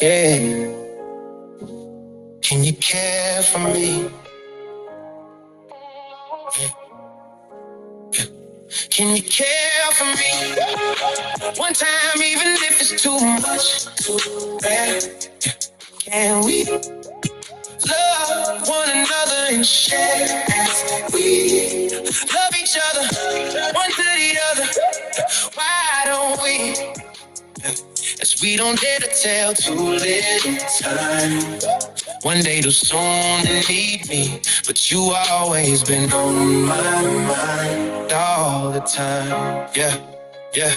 Yeah, can you care for me? Can you care for me? One time, even if it's too much, too bad. Can we love one another and share as we love each other, one to the other? Why don't we? As we don't dare to tell too little time. One day too soon to need me, but you always been on my mind all the time. Yeah, yeah.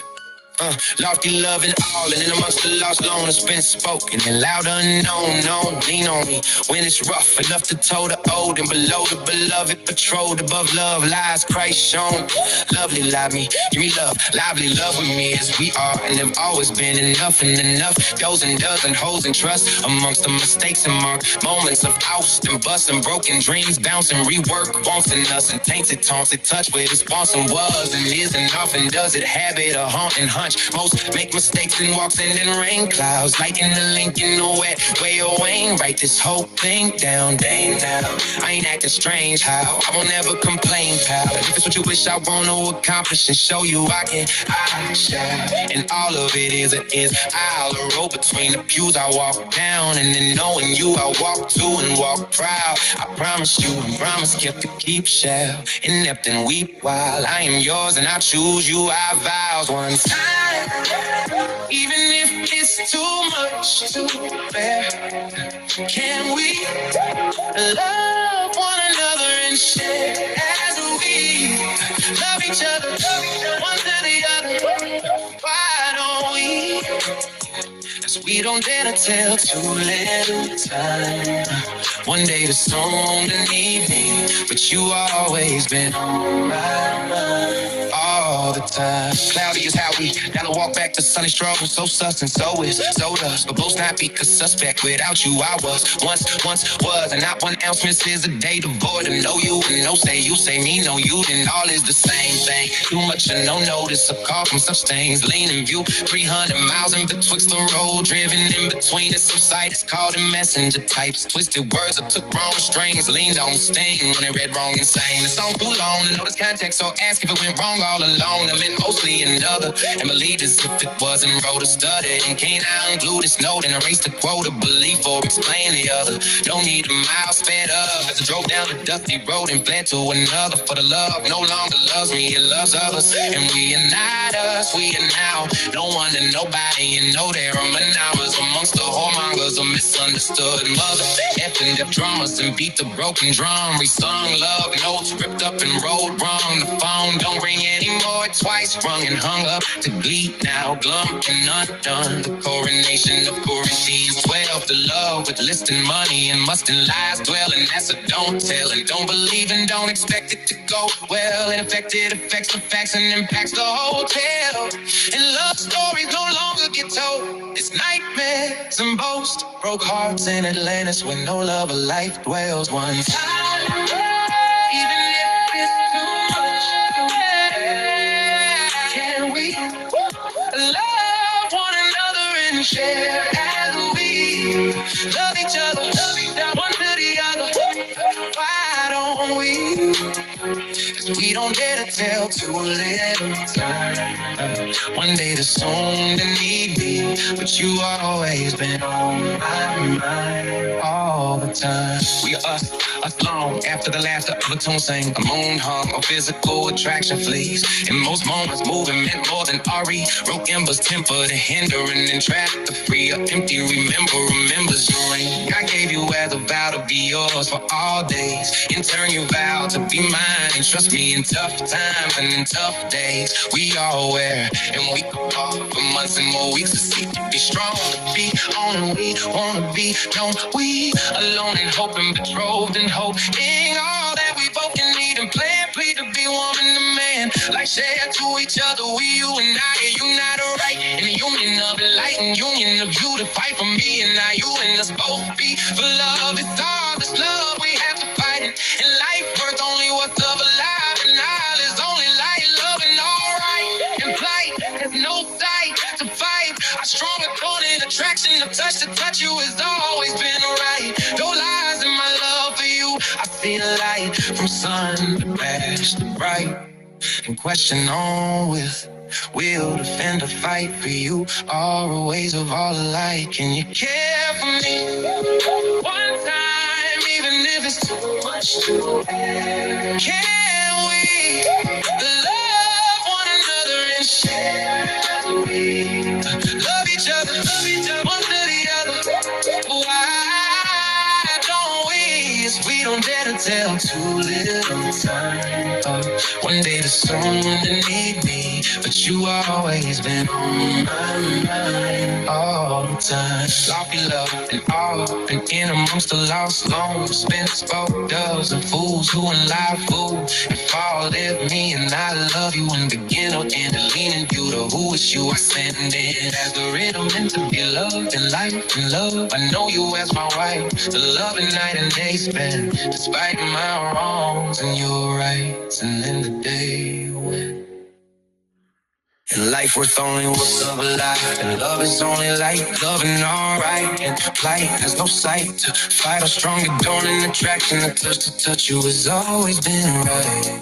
Lofty love and all, and in amongst the lost, alone has been spoken and loud unknown, known. Lean on me when it's rough enough to toe the old and below the beloved, patrolled above love lies Christ shown. Lovely, love me, give me love, lively love with me as we are and have always been enough and enough. Goes and does and holds and trust amongst the mistakes and marked moments of oust and bust and broken dreams, bouncing rework, wants in us and tainted taunts that touch with its wants and was and is and often does it habit a haunt and hunch. Most make mistakes and walks in rain clouds, like in the link in the wet way of Wayne. Write this whole thing down, dang now. I ain't acting strange, how I won't ever complain, pal. If it's what you wish I want to accomplish and show you I shall. And all of it is I'll roll between the pews I walk down, and then knowing you I walk to and walk proud. I promise you and promise kept to keep shall inept and weep while I am yours and I choose you. I vows one time, even if it's too much to bear. Can we love one another and share as we love each other, one to the other? Why don't we? As we don't dare to tell too little time. One day too soon to need me, but you always been on my mind all the time. Cloudy is how we gotta walk back to sunny struggle. So sus and so is, so does. But both not because suspect. Without you I was, once was. And not 1 ounce misses a day devoid of know you. And no say you, say me, no you. Then all is the same thing. Too much and no notice, a call from such things. Lean in view, 300 miles in betwixt the road. Driven in between us, some sites called in messenger types. Twisted words I took wrong strings. Leaned on sting when it read wrong insane. The song too long to know this context, so ask if it went wrong all along. I meant mostly another, and believed as if it wasn't wrote or studied. And can't I include this note and erase the quote of belief or explain the other? Don't need a mile sped up as I drove down the dusty road and fled to another. For the love no longer loves me, it loves others. And we are not us, we are now. No one and nobody, and know there are hours amongst the whoremongers of misunderstood mother effing deaf drummers and beat the broken drum. Resung love notes ripped up and rolled wrong. The phone don't ring anymore, twice rung and hung up to glee now, glum and undone. The coronation of Corinthians 12, the love with list and money and must and lies dwell, and that's a don't tell. And don't believe and don't expect it to go well. In effect it affects the facts and impacts the hotel. And love stories no longer get told. It's nightmares and boast, broke hearts in Atlantis where no love or life dwells. One time, even if it's too much, can we love one another and share as we love each other, one to the other? Why don't we? We don't dare to tell too little time. One day too soon to need me, but you always been on my mind all the time. We are us long after the laughter of a tune sang. A moon hum, a physical attraction flees. In most moments, moving meant more than RE. Wrote embers, temper to hinder and entrap the free. A empty remembers your ring. I gave you as a vow to be yours for all days. In turn, you vowed to be mine and trust me in tough times and in tough days. We all wear and we could walk for months and more weeks to seek to be strong, to be on and we wanna be. Don't we alone and hoping, betrothed and hoping all that we both can need and plan, plead to be woman to man. Like share to each other, we, you and I are united right in the union of the light and union of you to fight for me and I, you and us both be for love. It's all this love we have to fight it. And life worth only what's of alive, and all is only light, love and all right. And flight has no sight to fight. Our strong opponent attract. attraction, the touch you has always been right. No lies in my love for you. I see the light from sun to past to bright. And question on with, we'll defend a fight for you. Our ways of all alike. Can you care for me one time, even if it's too much to bear? Can we love one another and share? We love each other, one to the other. Why don't we? Yes, we don't dare to tell too little time. One day the someone to need me, but you always been on my mind all the time. Sloppy love and all, and in amongst the lost, lone spent spoke doves and fools who in life fool. If all live me and I love you and begin or end, leaning you to who is you I send in. As the rhythm meant to be loved and life and love, I know you as my wife. The love and night and day spend, despite my wrongs and your rights. And then the day when and life worth only what's of a life, and love is only light, loving alright, and plight has no sight to fight or stronger, don't an attraction, the touch to touch you has always been right.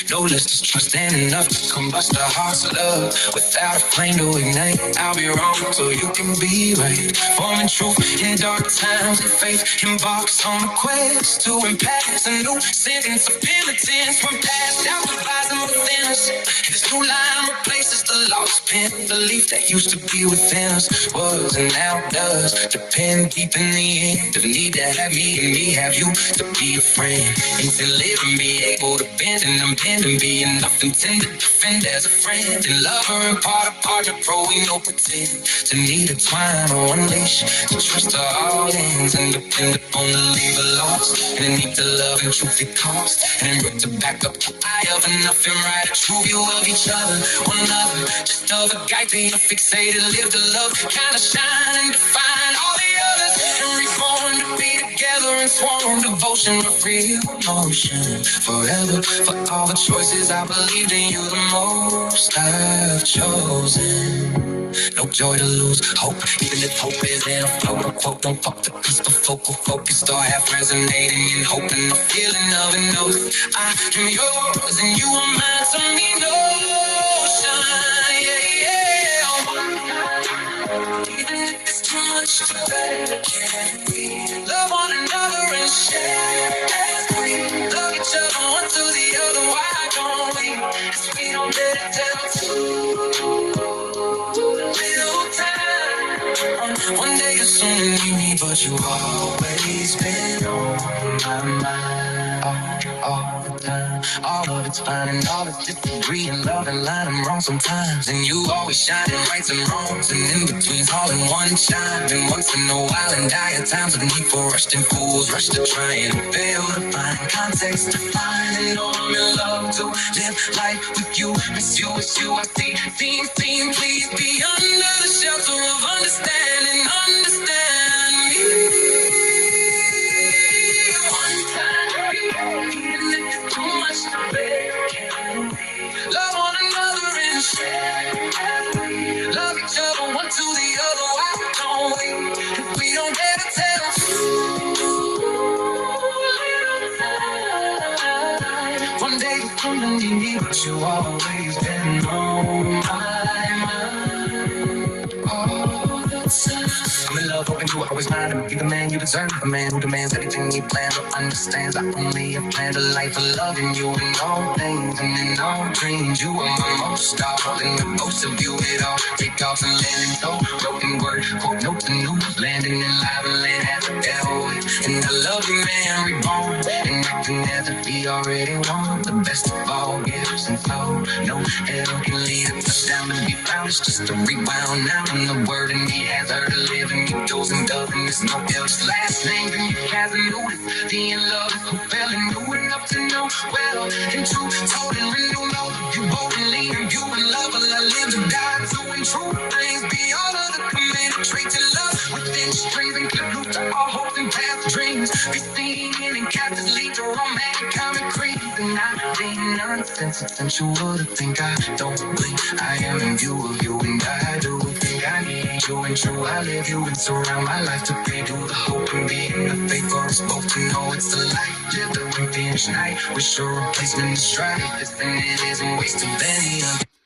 No less is trust and enough to combust a heart's love without a flame to ignite. I'll be wrong so you can be right. Forming truth in dark times and faith embarks on a quest to impact a new sentence of penitence from past out the rising within us. This new line replaces the lost pen. Belief that used to be within us was and now does depend deep in the end. The need to have me and me have you to be a friend and to live and be able to bend and unbend and be enough intended to defend as a friend and lover and partner, pro we no pretend to need a twine or one leash to trust to all ends and depend upon the labor lost and a need to love and truth it cost and root to back up the eye of enough and right a true view of each other, one another, just other guy being fixated, live to love, kind of shine and define all the others and reborn to be together in sworn devotion with real emotion forever for all the choices I believed in you the most I've chosen. No joy to lose, hope, even if hope is in a float or quote. Don't fuck the piece, but focal focus, start half resonating and hoping the feeling of an oath. I am yours and you are mine, to me notion, even if it's too much to bear, can we love one another and share? We love each other one to the other, why don't we? 'Cause we don't dare to tell too little time. One day you're soon to need me, but you always been on my mind all the time. All of it's fine and all is disagree and love and line and wrong sometimes. And you always shine in rights and wrongs and in betweens all in one shine. And once in a while in dire times of need for rushed and fools rush to try and fail to find context to find. And know I'm in love to live life with you. Miss you, it's you I see. Seen, please be under the shelter of understanding. Understand me. One time, even if it's too much to bear, can we love one another and share? Love each other one to the other, why don't we? If we don't dare to tell one day you come and you need, but you always been on my mind all the time. I'm in love, hoping you always mind and be the man you deserve. The man who demands everything he plans or understands. I only have planned a life of loving you in all things and in all dreams. You are my most star, and the most of you it all. Take off and land in tow, broken word, quote notes and news, landing in live and land as a devil. And I love you, man, reborn, and acting as if he already won the best of all gifts and flow. No hell can lead a touchdown to be found. It's just a rebound now, and the word in me has heard to live, and you chosen dove, and there's no else last name, and you hasn't noticed. The in love who fell and knew enough to know well, and true, told and renewed love. You bold and lean, and you in love, and I live to die. Doing true things beyond other commanded traits and love within strings and keep loose to all hopes and past dreams. Be seen and captives lead to romantic common creeds, and I think nonsense essential to think I don't blink. I am in view of you, and I do think I need you and true. I live you and surround my life to be through the hope and being the faith for us both to know it's the light. Live the revenge night. Wish your replacement is right. This thing it isn't waste of any of it.